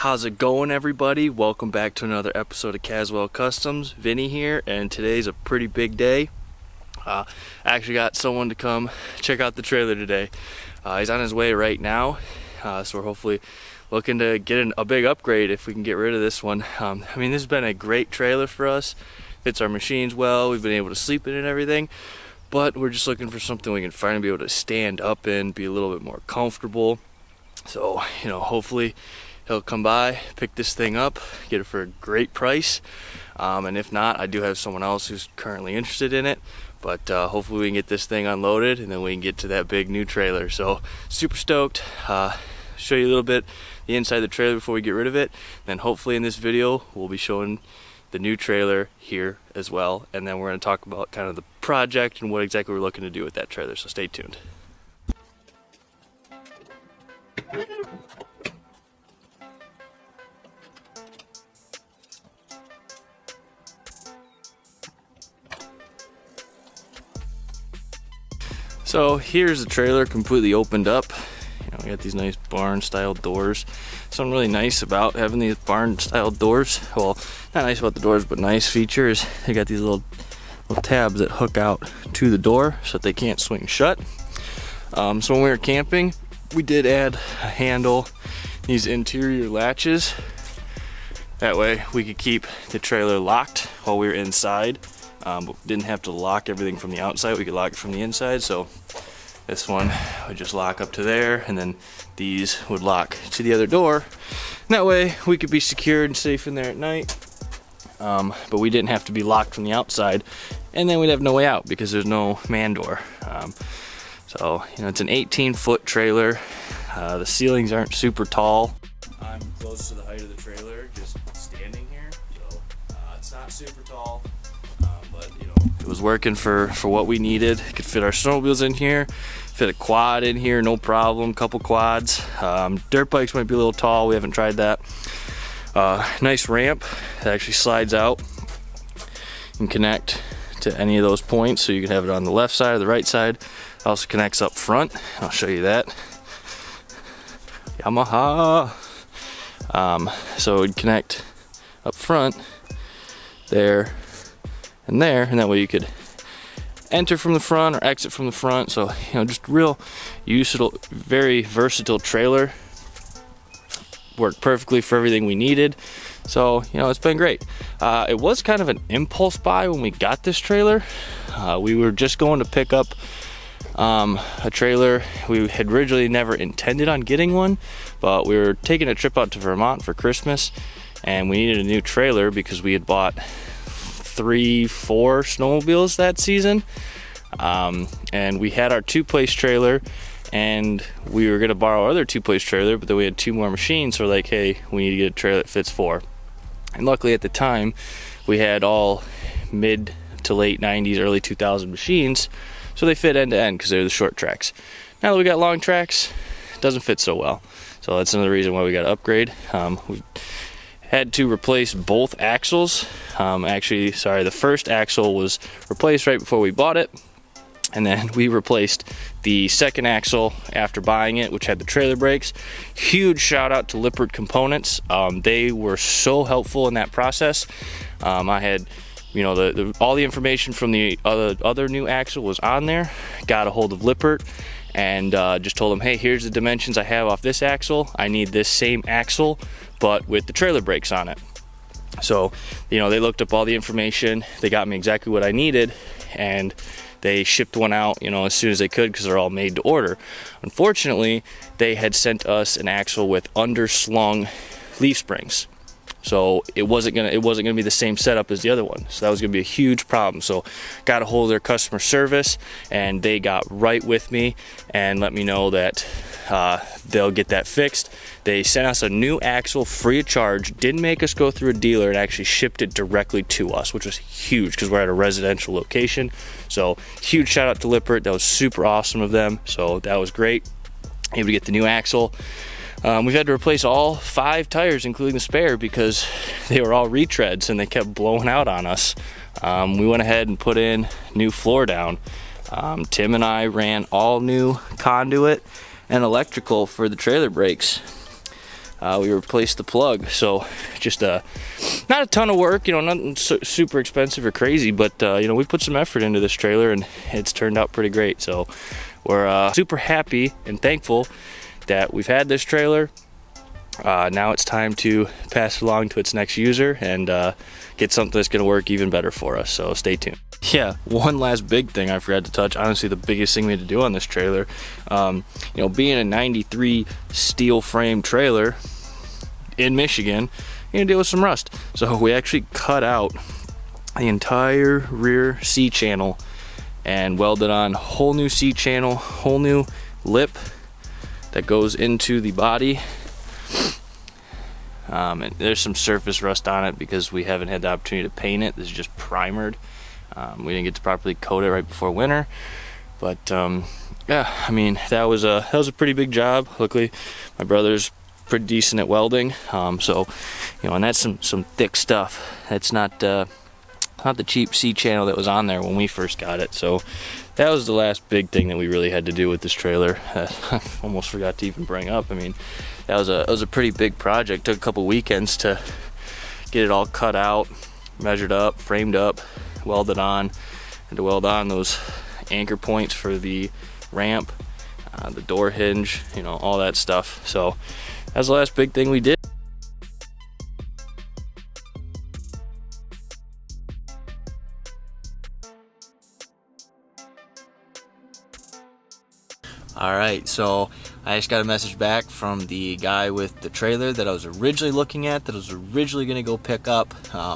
How's it going, everybody? Welcome back to another episode of Caswell Customs. Vinny here, and today's a pretty big day. I actually got someone to come check out the trailer today. He's on his way right now, so we're hopefully looking to get a big upgrade if we can get rid of this one. I mean, this has been a great trailer for us. Fits our machines well. We've been able to sleep in it and everything, but we're just looking for something we can finally be able to stand up in, be a little bit more comfortable. So, hopefully he'll come by, pick this thing up, get it for a great price. And if not, I do have someone else who's currently interested in it. But hopefully we can get this thing unloaded and then we can get to that big new trailer. So super stoked. Show you a little bit the inside of the trailer before we get rid of it. Then hopefully in this video we'll be showing the new trailer here as well. And then we're going to talk about kind of the project and what exactly we're looking to do with that trailer. So stay tuned. So here's the trailer completely opened up. We got these nice barn style doors. Something really nice about having these barn style doors, well, not nice about the doors, but nice features. They got these little tabs that hook out to the door so that they can't swing shut. So when we were camping, we did add a handle, these interior latches. That way we could keep the trailer locked while we were inside. But didn't have to lock everything from the outside, we could lock it from the inside. So this one would just lock up to there, and then these would lock to the other door. And that way we could be secured and safe in there at night. But we didn't have to be locked from the outside, and then we'd have no way out because there's no man door. So it's an 18-foot trailer. The ceilings aren't super tall. I'm close to the height of the trailer, just standing here. So it's not super tall. But it was working for what we needed. It could fit our snowmobiles in here, fit a quad in here, no problem, couple quads. Dirt bikes might be a little tall, we haven't tried that. Nice ramp that actually slides out and connect to any of those points, so you can have it on the left side or the right side. It also connects up front. I'll show you that. Yamaha. So it would connect up front there and there, and that way you could enter from the front or exit from the front. So just real useful, very versatile trailer. Worked perfectly for everything we needed. So it's been great. It was kind of an impulse buy when we got this trailer. We were just going to pick up a trailer. We had originally never intended on getting one, but we were taking a trip out to Vermont for Christmas, and we needed a new trailer because we had bought 3-4 snowmobiles that season, and we had our 2-place trailer, and we were going to borrow our other 2-place trailer, but then we had 2 more machines, so we're like, hey, we need to get a trailer that fits 4. And luckily at the time we had all mid to late 90s, early 2000 machines, so they fit end to end because they're the short tracks. Now that we got long tracks, it doesn't fit so well, so that's another reason why we got to upgrade. We had to replace both axles. The first axle was replaced right before we bought it, and then we replaced the second axle after buying it, which had the trailer brakes. Huge shout out to Lippert Components. They were so helpful in that process. I had all the information from the other new axle was on there. Got a hold of Lippert and just told them, hey, here's the dimensions I have off this axle. I need this same axle, but with the trailer brakes on it. So they looked up all the information, they got me exactly what I needed, and they shipped one out as soon as they could because they're all made to order. Unfortunately, they had sent us an axle with underslung leaf springs, so it wasn't gonna be the same setup as the other one, so that was gonna be a huge problem. So got a hold of their customer service, and they got right with me and let me know that they'll get that fixed. They sent us a new axle free of charge, didn't make us go through a dealer, and actually shipped it directly to us, which was huge because we're at a residential location. So huge shout out to Lippert. That was super awesome of them. So that was great. Able to get the new axle. We've had to replace all 5 tires, including the spare, because they were all retreads and they kept blowing out on us. We went ahead and put in new floor down. Tim and I ran all new conduit and electrical for the trailer brakes. we replaced the plug. So just not a ton of work, you know, nothing super expensive or crazy, but you know, we put some effort into this trailer and it's turned out pretty great. So we're super happy and thankful that we've had this trailer. Now it's time to pass it along to its next user and get something that's going to work even better for us. So stay tuned. Yeah, one last big thing I forgot to touch. Honestly, the biggest thing we had to do on this trailer, you know, being a 93 steel frame trailer in Michigan, you're gonna deal with some rust. So we actually cut out the entire rear C channel and welded on whole new C channel, whole new lip that goes into the body. And there's some surface rust on it because we haven't had the opportunity to paint it. This is just primered. We didn't get to properly coat it right before winter, but yeah, I mean, that was a pretty big job. Luckily, my brother's pretty decent at welding, so you know, and that's some thick stuff. That's not the cheap C channel that was on there when we first got it. So that was the last big thing that we really had to do with this trailer. I almost forgot to even bring up. I mean, that was a pretty big project. Took a couple weekends to get it all cut out, measured up, framed up, welded on, and to weld on those anchor points for the ramp, the door hinge, you know, all that stuff. So that's the last big thing we did. Alright, so I just got a message back from the guy with the trailer that I was originally looking at, that I was originally going to go pick up.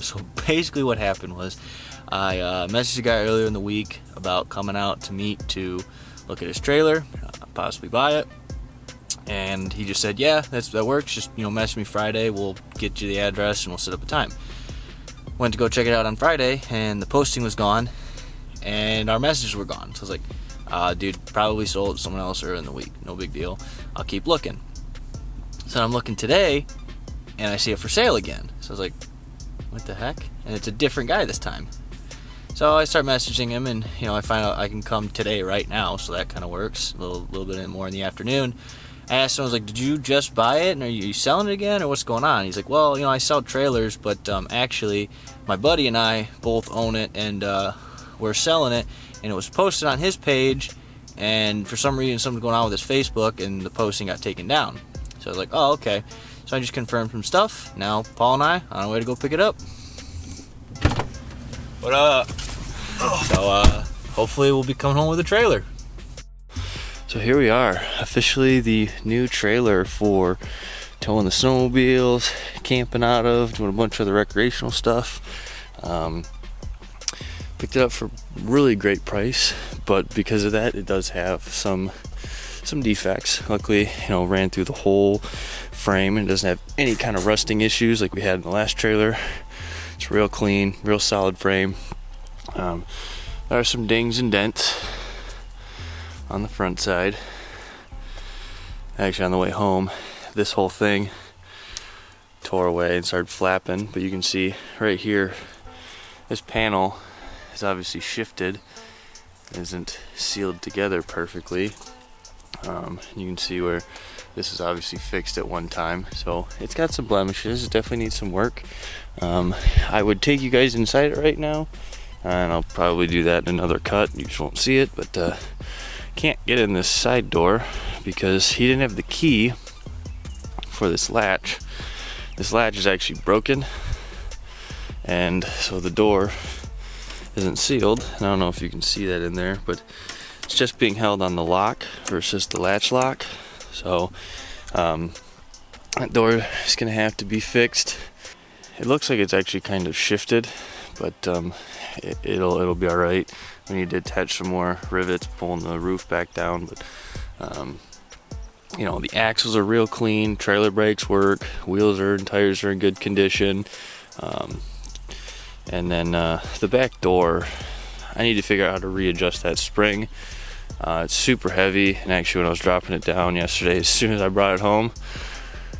So basically what happened was I messaged the guy earlier in the week about coming out to meet to look at his trailer, possibly buy it. And he just said, yeah, that works. Just, you know, message me Friday. We'll get you the address and we'll set up a time. Went to go check it out on Friday and the posting was gone and our messages were gone. So I was like, dude, probably sold to someone else earlier in the week. No big deal. I'll keep looking. So I'm looking today and I see it for sale again. So I was like, what the heck? And it's a different guy this time. So I start messaging him and, you know, I find out I can come today right now. So that kind of works. A little bit more in the afternoon. I asked him, I was like, did you just buy it and are you selling it again or what's going on? He's like, well, you know, I sell trailers, but actually my buddy and I both own it and we're selling it. And it was posted on his page, and for some reason something's going on with his Facebook, and the posting got taken down. So I was like, oh, okay. So I just confirmed some stuff. Now Paul and I on our way to go pick it up. What up? So hopefully we'll be coming home with a trailer. So here we are, officially the new trailer for towing the snowmobiles, camping out of, doing a bunch of the recreational stuff. Picked it up for really great price, but because of that, it does have some defects. Luckily, you know, ran through the whole frame and doesn't have any kind of rusting issues like we had in the last trailer. It's real clean, real solid frame. There are some dings and dents on the front side. Actually, on the way home, this whole thing tore away and started flapping, but you can see right here, this panel is obviously shifted, isn't sealed together perfectly. You can see where this is obviously fixed at one time, so it's got some blemishes. It definitely needs some work. I would take you guys inside it right now, and I'll probably do that in another cut. You just won't see it, but can't get in this side door because he didn't have the key for this latch. This latch is actually broken, and so the door isn't sealed. I don't know if you can see that in there, but it's just being held on the lock versus the latch lock. So that door is gonna have to be fixed. It looks like it's actually kind of shifted, but it'll be all right. We need to attach some more rivets, pulling the roof back down. But you know, the axles are real clean, trailer brakes work, wheels and tires are in good condition. And then the back door, I need to figure out how to readjust that spring. It's super heavy, and actually when I was dropping it down yesterday, as soon as I brought it home,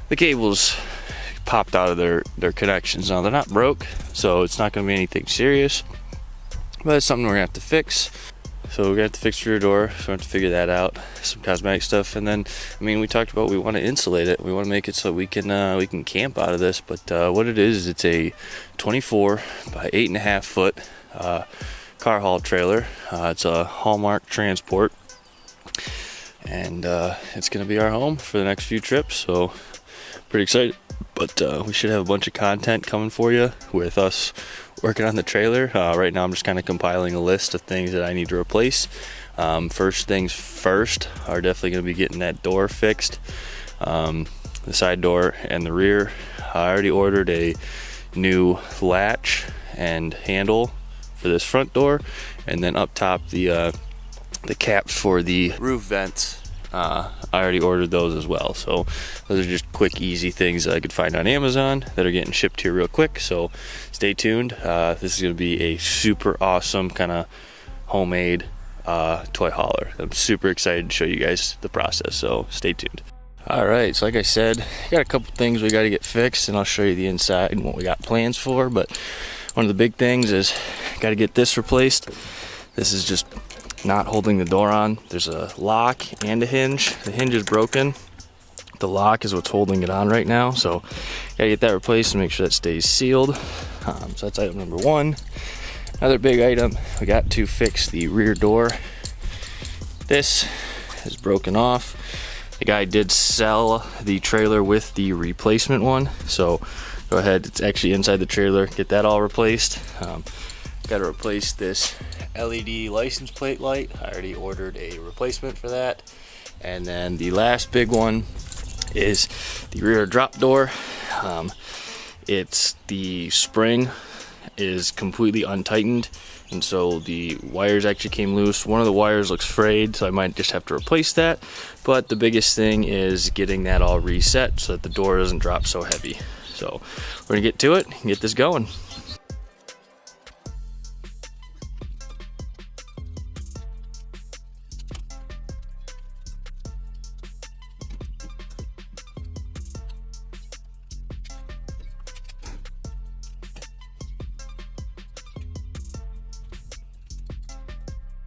the cables popped out of their connections. Now they're not broke, so it's not going to be anything serious, but it's something we're going to have to fix. So we're gonna have to fix the rear door, so we're gonna have to figure that out, some cosmetic stuff, and then, I mean, we talked about we want to insulate it. We want to make it so we can camp out of this. But what it is, it's a 24 by 8.5 foot car haul trailer. It's a Hallmark transport, and it's gonna be our home for the next few trips. So pretty excited. But we should have a bunch of content coming for you with us working on the trailer. Right now I'm just kind of compiling a list of things that I need to replace. First things first are definitely going to be getting that door fixed, the side door and the rear. I already ordered a new latch and handle for this front door, and then up top the caps for the roof vents. I already ordered those as well. So those are just quick, easy things that I could find on Amazon that are getting shipped here real quick. So stay tuned. This is going to be a super awesome kind of homemade toy hauler. I'm super excited to show you guys the process. So stay tuned. All right, so like I said, I got a couple things we got to get fixed, and I'll show you the inside and what we got plans for. But one of the big things is got to get this replaced. This is just not holding the door on. There's a lock and a hinge. The hinge is broken. The lock is what's holding it on right now. So gotta get that replaced and make sure that stays sealed. So that's item number one. Another big item, we got to fix the rear door. This is broken off. The guy did sell the trailer with the replacement one. So go ahead, it's actually inside the trailer. Get that all replaced. Got to replace this LED license plate light. I already ordered a replacement for that. And then the last big one is the rear drop door. It's the spring is completely untightened, and so the wires actually came loose. One of the wires looks frayed, so I might just have to replace that. But the biggest thing is getting that all reset so that the door doesn't drop so heavy. So we're gonna get to it and get this going.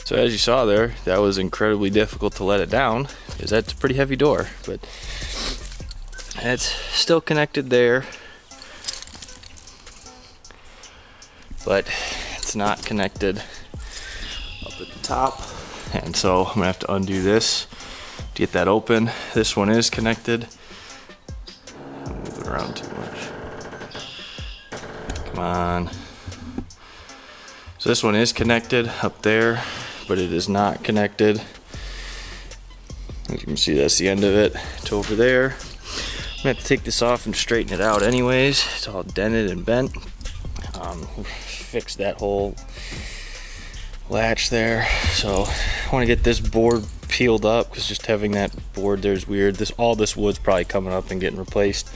So as you saw there, that was incredibly difficult to let it down because that's a pretty heavy door, but it's still connected there, but it's not connected up at the top. And so I'm gonna have to undo this to get that open. This one is connected. Don't move it around too much. Come on. So this one is connected up there, but it is not connected. As you can see, that's the end of it. It's over there. I'm gonna have to take this off and straighten it out anyways. It's all dented and bent. Fix that whole latch there. So I want to get this board peeled up because just having that board there is weird. All this wood's probably coming up and getting replaced.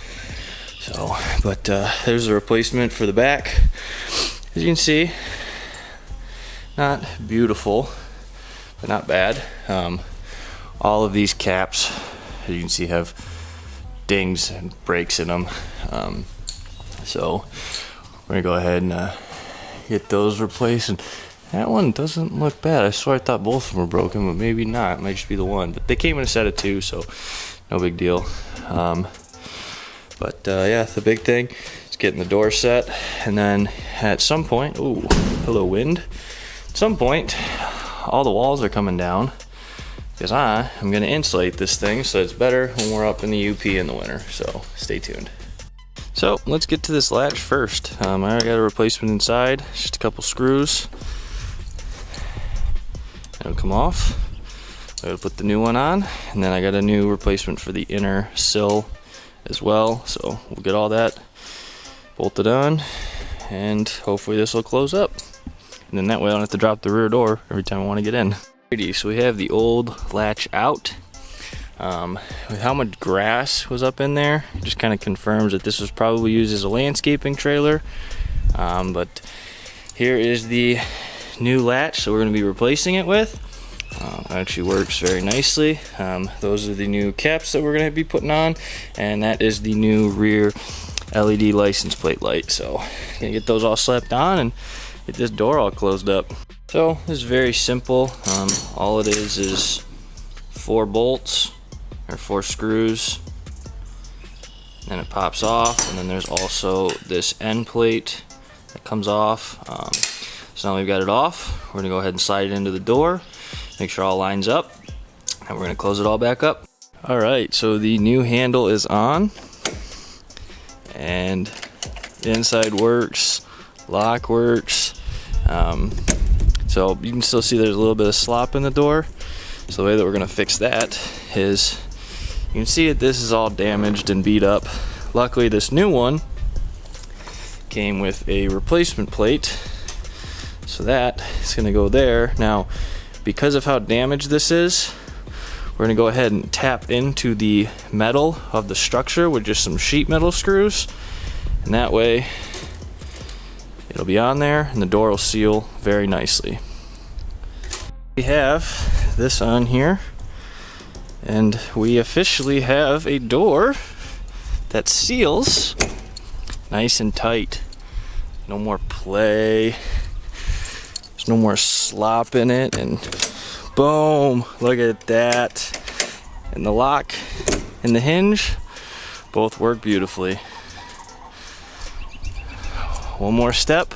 So, but there's a replacement for the back. As you can see, not beautiful, but not bad. All of these caps, as you can see, have dings and breaks in them. So we're gonna go ahead and get those replaced. And that one doesn't look bad. I swear I thought both of them were broken, but maybe not. It might just be the one. But they came in a set of two, so no big deal. Yeah, the big thing is getting the door set, and then at some point, ooh, hello wind. At some point, all the walls are coming down because I am going to insulate this thing so it's better when we're up in the UP in the winter. So stay tuned. So let's get to this latch first. I already got a replacement inside, just a couple screws. It'll come off. I gotta put the new one on, and then I got a new replacement for the inner sill as well. So we'll get all that bolted on, and hopefully this will close up. And then that way I don't have to drop the rear door every time I want to get in. Alrighty, so we have the old latch out. With how much grass was up in there, it just kind of confirms that this was probably used as a landscaping trailer. But here is the new latch, so we're going to be replacing it with. It actually works very nicely. Those are the new caps that we're going to be putting on, and that is the new rear LED license plate light. So gonna get those all slapped on and get this door all closed up. So this is very simple. All it is 4 bolts or 4 screws, and it pops off, and then there's also this end plate that comes off. So now we've got it off, we're gonna go ahead and slide it into the door, make sure all lines up, and we're gonna close it all back up. All right, so the new handle is on, and the inside works, lock works. So you can still see there's a little bit of slop in the door. So the way that we're gonna fix that is, you can see that this is all damaged and beat up. Luckily this new one came with a replacement plate, so that is gonna go there. Now, because of how damaged this is, we're gonna go ahead and tap into the metal of the structure with just some sheet metal screws, and that way it'll be on there and the door will seal very nicely. We have this on here, and we officially have a door that seals nice and tight. No more play, there's no more slop in it, and boom, look at that. And the lock and the hinge both work beautifully. One more step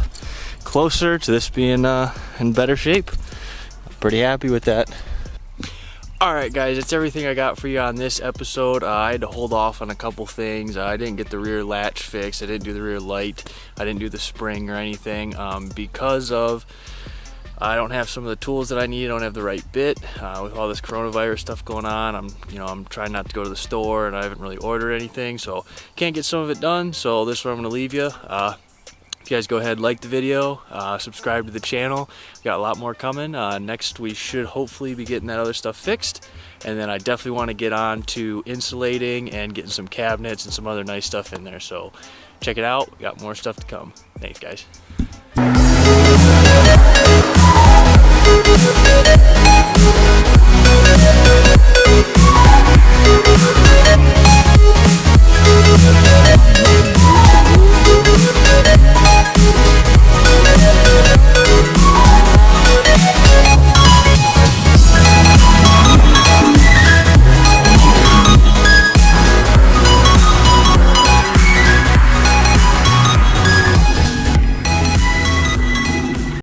closer to this being in better shape. I'm pretty happy with that. Alright guys, that's everything I got for you on this episode. I had to hold off on a couple things. I didn't get the rear latch fixed, I didn't do the rear light, I didn't do the spring or anything because of I don't have some of the tools that I need. I don't have the right bit. With all this coronavirus stuff going on, I'm trying not to go to the store, and I haven't really ordered anything, so can't get some of it done. So this is where I'm gonna leave you. If you guys go ahead, like the video, subscribe to the channel. We got a lot more coming. Next we should hopefully be getting that other stuff fixed, and then I definitely want to get on to insulating and getting some cabinets and some other nice stuff in there. So check it out. We got more stuff to come. Thanks guys. We'll be right back.